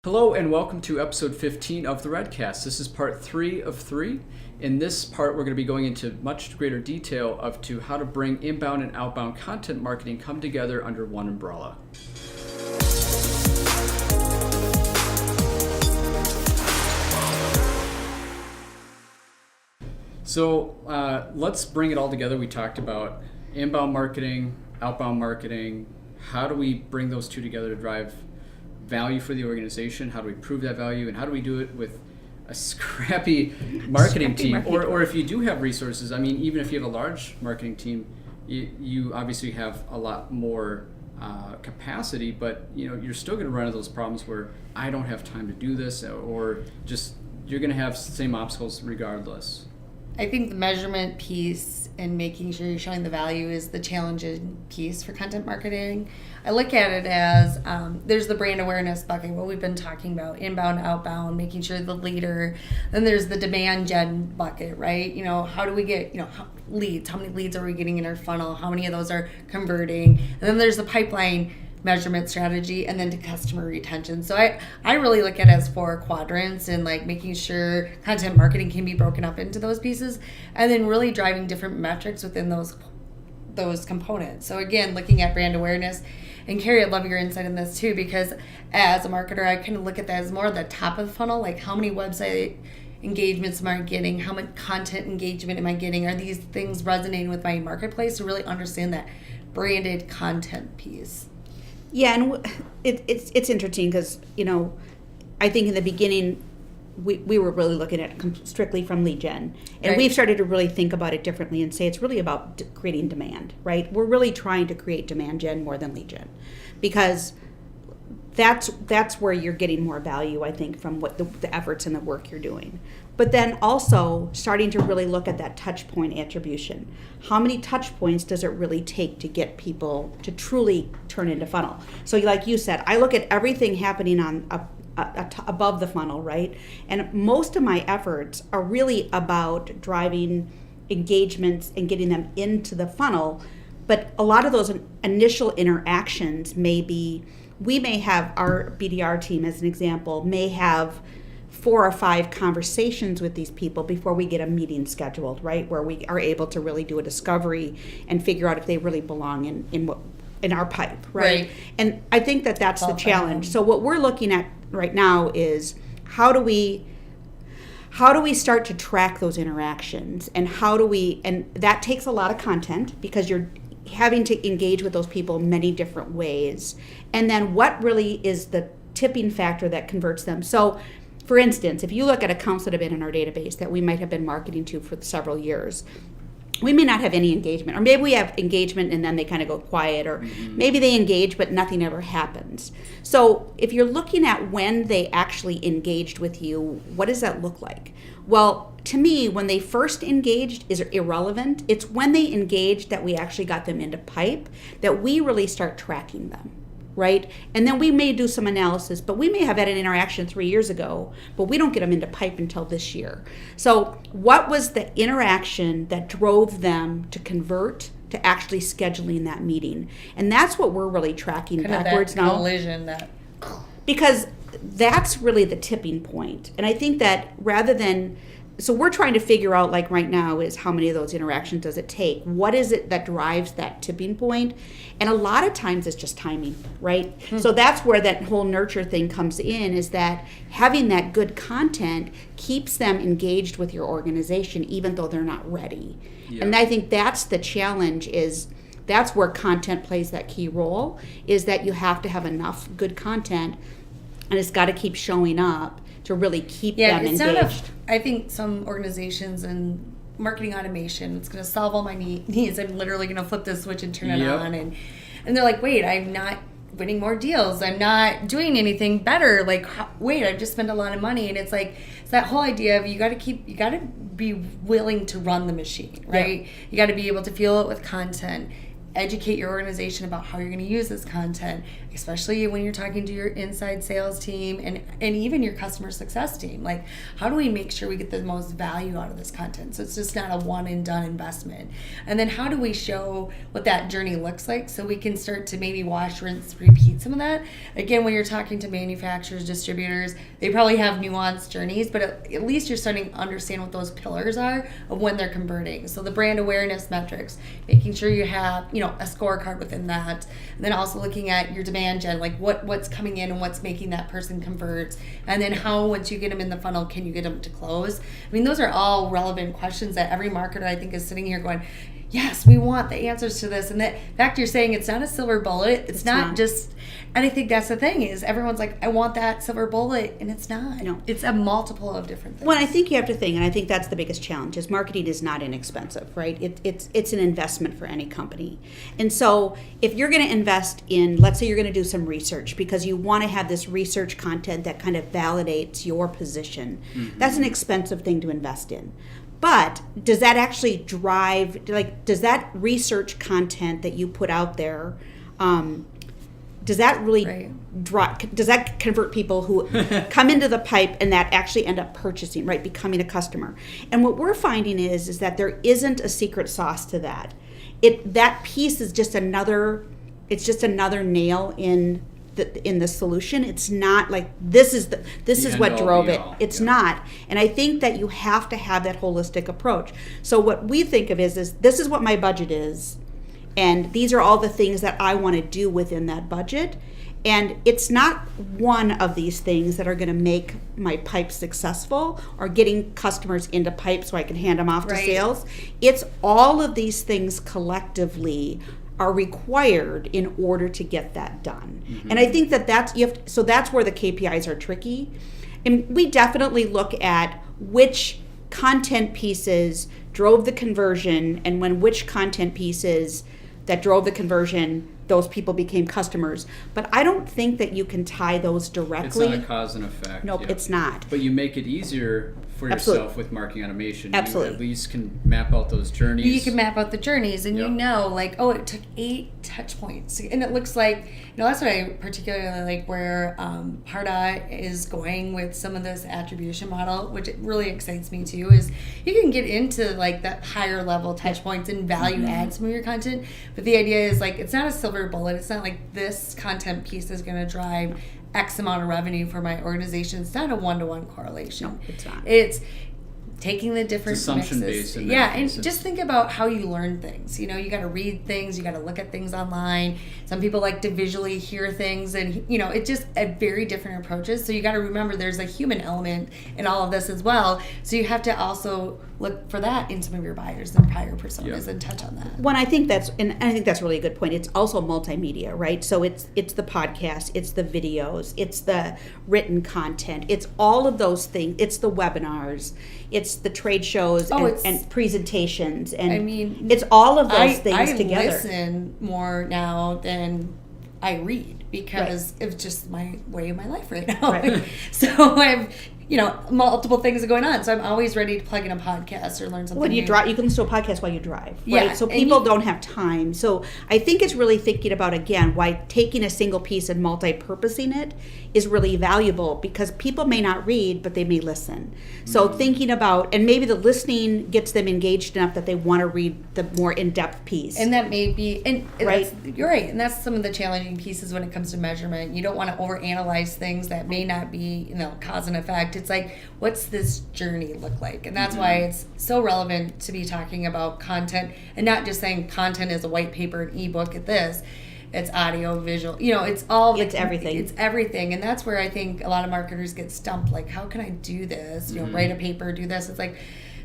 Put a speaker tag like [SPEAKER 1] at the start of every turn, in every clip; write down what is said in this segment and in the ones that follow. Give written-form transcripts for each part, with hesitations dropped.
[SPEAKER 1] Hello and welcome to episode 15 of the Redcast. This is part 3 of 3. In this part, we're going to be going into much greater detail of to how to bring inbound and outbound content marketing come together under one umbrella. So let's bring it all together. We talked about inbound marketing, outbound marketing. How do we bring those two together to drive value for the organization? How do we prove that value? And how do we do it with a scrappy marketing team? Or if you do have resources, I mean, even if you have a large marketing team, you obviously have a lot more capacity, but you're still going to run into those problems where I don't have time to do this, or just you're going to have the same obstacles regardless.
[SPEAKER 2] I think the measurement piece and making sure you're showing the value is the challenging piece for content marketing. I look at it as there's the brand awareness bucket, what we've been talking about, inbound, outbound, making sure the leader. Then there's the demand gen bucket, right? How do we get, leads? How many leads are we getting in our funnel? How many of those are converting? And then there's the pipeline measurement strategy, and then to customer retention. So I really look at it as 4 quadrants, and like making sure content marketing can be broken up into those pieces, and then really driving different metrics within those components. So again, looking at brand awareness, and Carrie, I'd love your insight in this too, because as a marketer, I kind of look at that as more of the top of the funnel, like how many website engagements am I getting? How much content engagement am I getting? Are these things resonating with my marketplace? To really understand that branded content piece.
[SPEAKER 3] Yeah, and it's interesting because, I think in the beginning we were really looking at it strictly from lead gen. And We've started to really think about it differently and say it's really about creating demand, right? We're really trying to create demand gen more than lead gen, because that's where you're getting more value, I think, from what the efforts and the work you're doing. But then also starting to really look at that touch point attribution. How many touch points does it really take to get people to truly turn into funnel? So like you said, I look at everything happening on above the funnel, right? And most of my efforts are really about driving engagements and getting them into the funnel. But a lot of those initial interactions we may have, our BDR team as an example, may have 4 or 5 conversations with these people before we get a meeting scheduled, right? Where we are able to really do a discovery and figure out if they really belong in our pipe, right? And I think that's the challenge. So what we're looking at right now is how do we start to track those interactions, and and that takes a lot of content, because you're having to engage with those people in many different ways. And then what really is the tipping factor that converts them? So for instance, if you look at accounts that have been in our database that we might have been marketing to for several years, we may not have any engagement, or maybe we have engagement and then they kind of go quiet, or maybe they engage but nothing ever happens. So if you're looking at when they actually engaged with you, what does that look like? Well, to me, when they first engaged is irrelevant. It's when they engaged that we actually got them into pipe that we really start tracking them, right? And then we may do some analysis, but we may have had an interaction 3 years ago, but we don't get them into pipe until this year. So what was the interaction that drove them to convert to actually scheduling that meeting? And that's what we're really tracking
[SPEAKER 2] kind
[SPEAKER 3] backwards
[SPEAKER 2] of that
[SPEAKER 3] now.
[SPEAKER 2] Collision
[SPEAKER 3] Because that's really the tipping point. And I think that so we're trying to figure out, like right now, is how many of those interactions does it take? What is it that drives that tipping point? And a lot of times it's just timing, right? So that's where that whole nurture thing comes in, is that having that good content keeps them engaged with your organization even though they're not ready. Yeah. And I think that's the challenge, that's where content plays that key role, is that you have to have enough good content, and it's got to keep showing up to really keep them engaged.
[SPEAKER 2] I think some organizations and marketing automation, it's going to solve all my needs. I'm literally going to flip this switch and turn it on. And they're like, wait, I'm not winning more deals. I'm not doing anything better. Like, wait, I've just spent a lot of money. And it's like, it's that whole idea of you got to be willing to run the machine, right? Yeah. You got to be able to fuel it with content, educate your organization about how you're going to use this content, especially when you're talking to your inside sales team and even your customer success team. Like, how do we make sure we get the most value out of this content? So it's just not a one and done investment. And then how do we show what that journey looks like so we can start to maybe wash, rinse, repeat some of that? Again, when you're talking to manufacturers, distributors, they probably have nuanced journeys, but at least you're starting to understand what those pillars are of when they're converting. So the brand awareness metrics, making sure you have, a scorecard within that. And then also looking at your demand gen, like what's coming in and what's making that person convert. And then how, once you get them in the funnel, can you get them to close? I mean, those are all relevant questions that every marketer, I think, is sitting here going, yes, we want the answers to this. And that fact, you're saying it's not a silver bullet. It's not just, and I think that's the thing is everyone's like, I want that silver bullet, and it's not.
[SPEAKER 3] No.
[SPEAKER 2] It's a multiple of different things.
[SPEAKER 3] Well, I think you have to think, and I think that's the biggest challenge, is marketing is not inexpensive, right? It's an investment for any company. And so if you're going to invest in, let's say you're going to do some research because you want to have this research content that kind of validates your position, that's an expensive thing to invest in. But does that actually drive, does that research content that you put out there, does that really does that convert people who come into the pipe and that actually end up purchasing, right, becoming a customer? And what we're finding is that there isn't a secret sauce to that. That piece is just another nail in the solution. It's not like this is what drove it. It's not. And I think that you have to have that holistic approach. So what we think of is this is what my budget is, and these are all the things that I want to do within that budget. And it's not one of these things that are going to make my pipe successful or getting customers into pipe so I can hand them off to sales. It's all of these things collectively are required in order to get that done. And I think that's where the KPIs are tricky. And we definitely look at which content pieces drove the conversion, and when which content pieces that drove the conversion, those people became customers. But I don't think that you can tie those directly.
[SPEAKER 1] It's not a cause and effect.
[SPEAKER 3] Nope, it's not.
[SPEAKER 1] But you make it easier for yourself with marketing automation.
[SPEAKER 3] Absolutely.
[SPEAKER 1] You at least can map out those journeys.
[SPEAKER 2] You can map out the journeys, and it took 8 touch points. And it looks like, that's what I particularly like where Pardot is going with some of this attribution model, which it really excites me too, is you can get into like that higher level touch points and value add some of your content. But the idea is like, it's not a silver bullet. It's not like this content piece is going to drive X amount of revenue for my organization. It's not a one-to-one correlation.
[SPEAKER 3] No, it's not.
[SPEAKER 2] It's taking the different
[SPEAKER 1] assumption
[SPEAKER 2] mixes.
[SPEAKER 1] based.
[SPEAKER 2] And just think about how you learn things. You got to read things. You got to look at things online. Some people like to visually hear things, and it's just a very different approaches. So you got to remember there's a human element in all of this as well. So you have to also look for that in some of your buyers and prior personas and touch on that.
[SPEAKER 3] Well, I think that's really a good point. It's also multimedia, right? So it's the podcast, it's the videos, it's the written content, it's all of those things. It's the webinars, it's the trade shows and presentations, and it's all of those things together.
[SPEAKER 2] I listen more now than I read because it's just my way of my life right now.
[SPEAKER 3] Right.
[SPEAKER 2] So I've multiple things are going on. So I'm always ready to plug in a podcast or learn something.
[SPEAKER 3] When you
[SPEAKER 2] new.
[SPEAKER 3] drive, you can listen to a podcast while you drive, right?
[SPEAKER 2] Yeah,
[SPEAKER 3] So people don't have time. So I think it's really thinking about, again, why taking a single piece and multi-purposing it is really valuable, because people may not read, but they may listen. So thinking about, and maybe the listening gets them engaged enough that they want to read the more in-depth piece.
[SPEAKER 2] And that may be,
[SPEAKER 3] right?
[SPEAKER 2] You're right. And that's some of the challenging pieces when it comes to measurement. You don't want to overanalyze things that may not be, cause and effect. It's like, what's this journey look like? And that's why it's so relevant to be talking about content and not just saying content is a white paper, an ebook at this. It's audio, visual, it's all.
[SPEAKER 3] It's everything.
[SPEAKER 2] It's everything. And that's where I think a lot of marketers get stumped. Like, how can I do this? Write a paper, do this. It's like,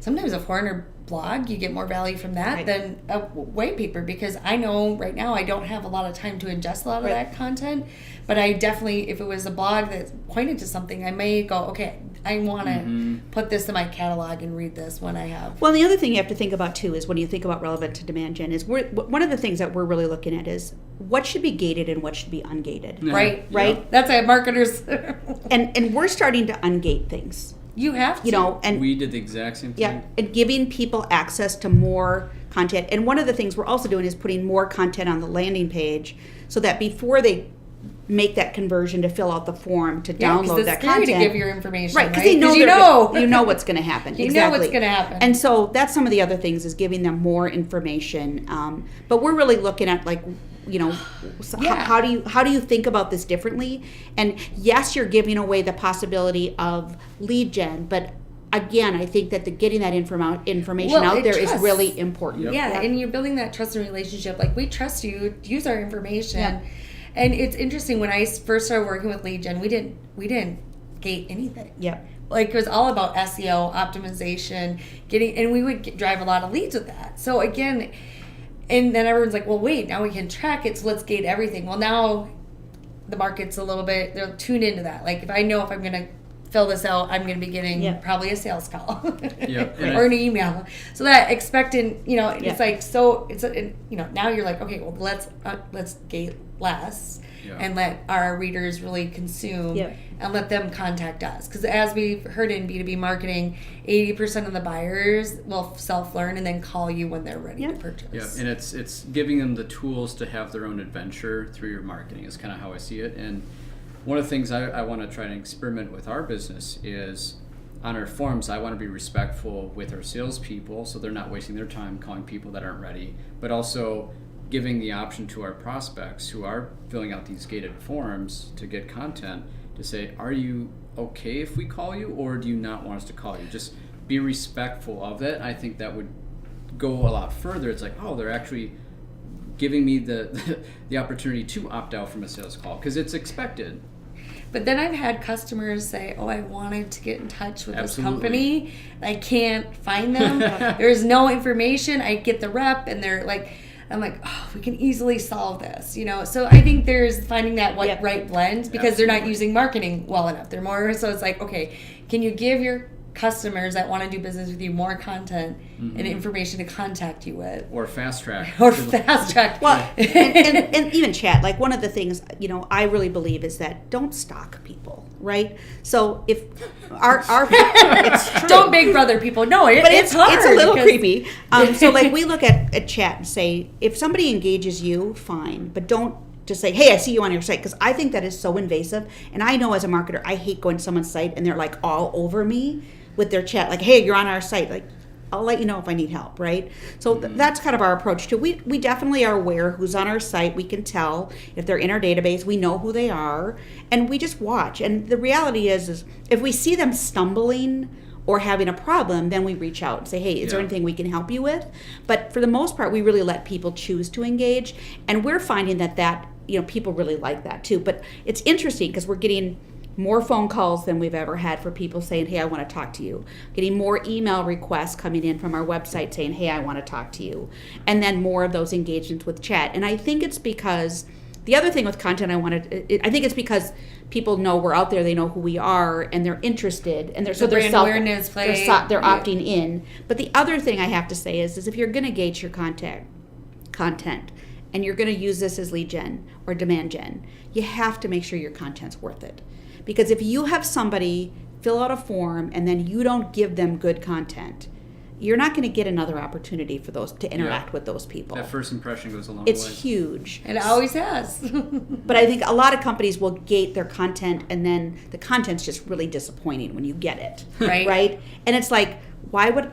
[SPEAKER 2] sometimes a 400 blog, you get more value from that than a white paper, because I know right now I don't have a lot of time to ingest a lot of that content. But I definitely, if it was a blog that pointed to something, I may go, okay, I want to put this in my catalog and read this when I have.
[SPEAKER 3] Well, the other thing you have to think about too is when you think about relevant to demand gen is one of the things that we're really looking at is what should be gated and what should be ungated.
[SPEAKER 1] Yeah.
[SPEAKER 2] Right?
[SPEAKER 1] Yeah.
[SPEAKER 2] That's why marketers.
[SPEAKER 3] and we're starting to ungate things.
[SPEAKER 2] You have to.
[SPEAKER 3] And
[SPEAKER 1] we did the exact same thing.
[SPEAKER 3] Yeah, and giving people access to more content. And one of the things we're also doing is putting more content on the landing page so that before they make that conversion to fill out the form to
[SPEAKER 2] Yeah, 'cause
[SPEAKER 3] download
[SPEAKER 2] it's
[SPEAKER 3] that
[SPEAKER 2] scary
[SPEAKER 3] content.
[SPEAKER 2] to give your information,
[SPEAKER 3] Right, because they know, you know what's going to happen.
[SPEAKER 2] You
[SPEAKER 3] exactly.
[SPEAKER 2] know what's going to happen.
[SPEAKER 3] And so that's some of the other things is giving them more information. But we're really looking at like, you know, how do you think about this differently? And yes, you're giving away the possibility of lead gen, but again, I think that getting that information out there is really important.
[SPEAKER 1] Yep.
[SPEAKER 2] Yeah, and you're building that trust and relationship. Like, we trust you, use our information. Yeah. And it's interesting, when I first started working with lead gen, we didn't gate anything.
[SPEAKER 3] Yeah.
[SPEAKER 2] Like, it was all about SEO optimization, and we would drive a lot of leads with that. So again, and then everyone's like, well, wait, now we can track it, so let's gate everything. Well, now the market's a little bit, they're tuned into that. Like, if I'm going to fill this out, I'm going to be getting probably a sales call or an email. So that expectant, you know, it's like, so it's, you know, now you're like, okay, well, let's gate less and let our readers really consume and let them contact us. Because as we've heard in B2B marketing, 80% of the buyers will self-learn and then call you when they're ready to purchase.
[SPEAKER 1] Yeah, and it's giving them the tools to have their own adventure through your marketing is kind of how I see it. And one of the things I want to try and experiment with our business is on our forms, I want to be respectful with our salespeople so they're not wasting their time calling people that aren't ready, but also giving the option to our prospects who are filling out these gated forms to get content to say, are you okay if we call you, or do you not want us to call you? Just be respectful of it. I think that would go a lot further. It's like, oh, they're actually giving me the opportunity to opt out from a sales call because it's expected.
[SPEAKER 2] But then I've had customers say, oh, I wanted to get in touch with this company. I can't find them. There's no information. I get the rep, and they're like, I'm like, oh, we can easily solve this, you know? So I think there's finding that right blend because they're not using marketing well enough. They're more, so it's like, okay, can you give your customers that want to do business with you more content and information to contact you with,
[SPEAKER 1] or fast track
[SPEAKER 2] well,
[SPEAKER 3] and even chat. Like, one of the things, you know, I really believe is that don't stalk people, right? So if our it's true.
[SPEAKER 2] Don't Big Brother people. No, it's hard.
[SPEAKER 3] It's a little creepy. So like, we look at chat and say, if somebody engages you, fine, but don't just say, hey, I see you on your site, because I think that is so invasive. And I know as a marketer, I hate going to someone's site and they're like all over me with their chat, like, hey, you're on our site, like, I'll let you know if I need help, right? So that's kind of our approach too. We definitely are aware who's on our site. We can tell if they're in our database. We know who they are, and we just watch. And the reality is if we see them stumbling or having a problem, then we reach out and say, hey, is there anything we can help you with? But for the most part, we really let people choose to engage, and we're finding that you know, people really like that too. But it's interesting because we're getting more phone calls than we've ever had for people saying, hey, I want to talk to you. Getting more email requests coming in from our website saying, hey, I want to talk to you. And then more of those engagements with chat. And I think it's because the other thing with content I think it's because people know we're out there, they know who we are, and they're interested, and they're
[SPEAKER 2] awareness play.
[SPEAKER 3] They're opting in. But the other thing I have to say is if you're going to gauge your content, and you're going to use this as lead gen or demand gen, you have to make sure your content's worth it. Because if you have somebody fill out a form and then you don't give them good content, you're not going to get another opportunity for those to interact with those people.
[SPEAKER 1] That first impression goes a long way.
[SPEAKER 3] It's huge.
[SPEAKER 2] It always has.
[SPEAKER 3] But I think a lot of companies will gate their content, and then the content's just really disappointing when you get it. Right? And it's like,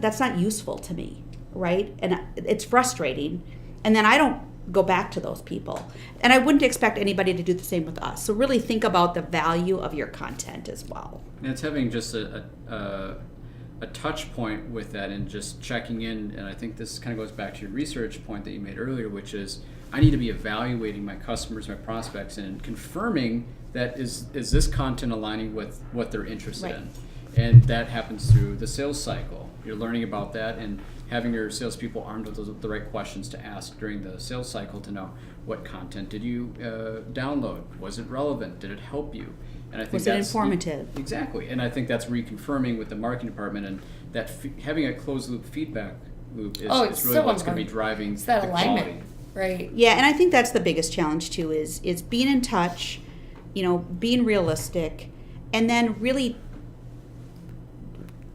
[SPEAKER 3] that's not useful to me, right? And it's frustrating. And then I don't go back to those people. And I wouldn't expect anybody to do the same with us. So really think about the value of your content as well.
[SPEAKER 1] And it's having just a touch point with that and just checking in. And I think this kind of goes back to your research point that you made earlier, which is I need to be evaluating my customers, my prospects, and confirming that is this content aligning with what they're interested in. And that happens through the sales cycle. You're learning about that and having your salespeople armed with the right questions to ask during the sales cycle to know what content did you download? Was it relevant? Did it help you? And I think
[SPEAKER 3] was it informative?
[SPEAKER 1] Exactly. And I think that's reconfirming with the marketing department, and that having a closed loop feedback loop is really
[SPEAKER 2] so
[SPEAKER 1] what's going to be driving
[SPEAKER 2] it's that
[SPEAKER 1] the
[SPEAKER 2] alignment.
[SPEAKER 1] quality.
[SPEAKER 2] Right.
[SPEAKER 3] Yeah, and I think that's the biggest challenge too is being in touch, you know, being realistic, and then really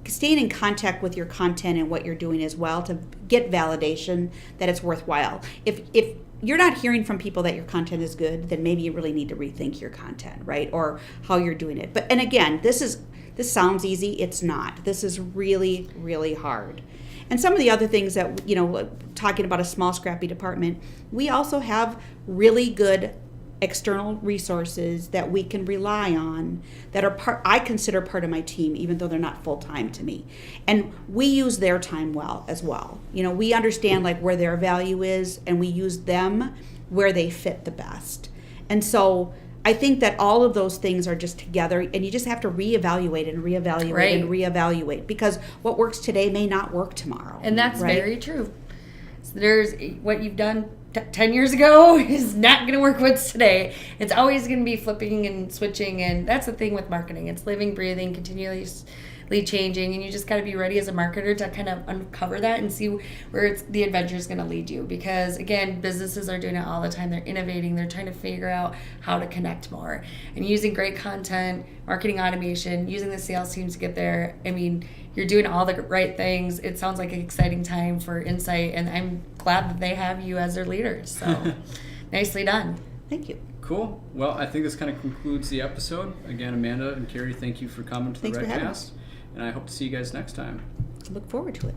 [SPEAKER 3] staying in contact with your content and what you're doing as well to get validation that it's worthwhile. If you're not hearing from people that your content is good, then maybe you really need to rethink your content, right? Or how you're doing it. And again, this sounds easy. It's not. This is really, really hard. And some of the other things that, talking about a small, scrappy department, we also have really good external resources that we can rely on that are I consider part of my team, even though they're not full-time to me. And we use their time well as well. We understand where their value is, and we use them where they fit the best. And so I think that all of those things are just together, and you just have to reevaluate and reevaluate
[SPEAKER 2] right.
[SPEAKER 3] and reevaluate, because what works today may not work tomorrow.
[SPEAKER 2] And that's
[SPEAKER 3] right?
[SPEAKER 2] very true. So there's what you've done 10 years ago is not going to work with today. It's always going to be flipping and switching, and that's the thing with marketing. It's living, breathing, continuously changing, and you just got to be ready as a marketer to kind of uncover that and see where the adventure is going to lead you. Because again, businesses are doing it all the time. They're innovating. They're trying to figure out how to connect more, and using great content, marketing automation, using the sales teams to get there. I mean, you're doing all the right things. It sounds like an exciting time for Insight, and I'm glad that they have you as their leaders. So nicely done.
[SPEAKER 3] Thank you.
[SPEAKER 1] Cool. Well, I think this kind of concludes the episode. Again, Amanda and Carrie, thank you for coming to
[SPEAKER 3] Thanks
[SPEAKER 1] the
[SPEAKER 3] for having
[SPEAKER 1] Redcast.
[SPEAKER 3] us.
[SPEAKER 1] And I hope to see you guys next time.
[SPEAKER 3] Look forward to it.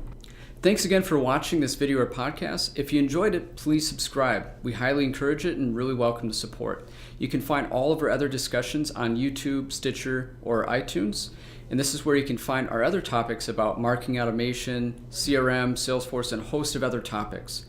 [SPEAKER 1] Thanks again for watching this video or podcast. If you enjoyed it, please subscribe. We highly encourage it and really welcome the support. You can find all of our other discussions on YouTube, Stitcher, or iTunes. And this is where you can find our other topics about marketing automation, CRM, Salesforce, and a host of other topics.